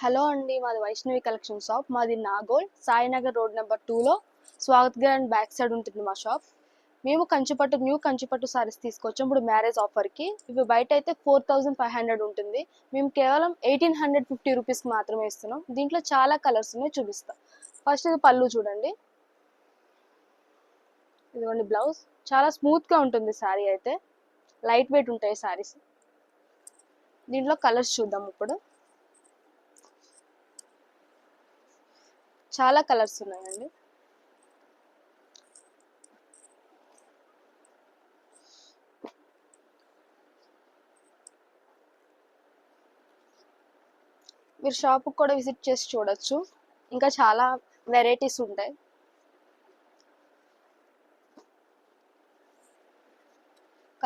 Hello అండి, మాది Vaishnavi collection shop. మాది నాగోల్ సాయినగర్ రోడ్ నెంబర్ 2లో స్వాగత్ గ్రాండ్ బ్యాక్ సైడ్ ఉంటుంది మా షాప్. మేము న్యూ కంచిపట్టు సారీస్ తీసుకొచ్చాం ఇప్పుడు మ్యారేజ్ ఆఫర్కి. ఇవి బయట అయితే 4500 ఉంటుంది, మేము కేవలం 1850 రూపీస్కి మాత్రమే ఇస్తున్నాం. దీంట్లో చాలా కలర్స్ ఉన్నాయి, చూపిస్తాం. ఫస్ట్ ఇది పళ్ళు చూడండి, ఇదిగోండి బ్లౌజ్. చాలా స్మూత్గా ఉంటుంది శారీ, అయితే లైట్ వెయిట్ ఉంటాయి శారీస్. దీంట్లో కలర్స్ చూద్దాం ఇప్పుడు. చాలా కలర్స్ ఉన్నాయండి. మీరు షాప్కి కూడా విజిట్ చేసి చూడొచ్చు, ఇంకా చాలా వెరైటీస్ ఉంటాయి.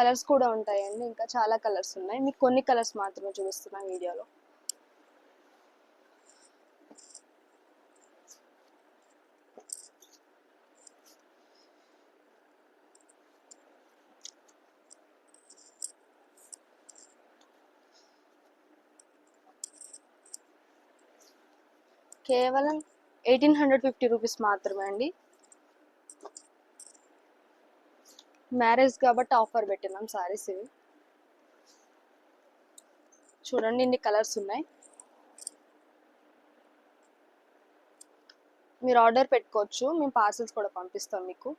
కలర్స్ కూడా ఉంటాయండి, ఇంకా చాలా కలర్స్ ఉన్నాయి. మీకు కొన్ని కలర్స్ మాత్రమే చూపిస్తున్నా వీడియోలో. కేవలం 1850 రూపీస్ మాత్రమే అండి. మ్యారేజ్ కాబట్టి ఆఫర్ పెట్టినాం సారీస్. ఇవి చూడండి, ఇన్ని కలర్స్ ఉన్నాయి. మీరు ఆర్డర్ పెట్టుకోవచ్చు, మేము పార్సల్స్ కూడా పంపిస్తాం మీకు.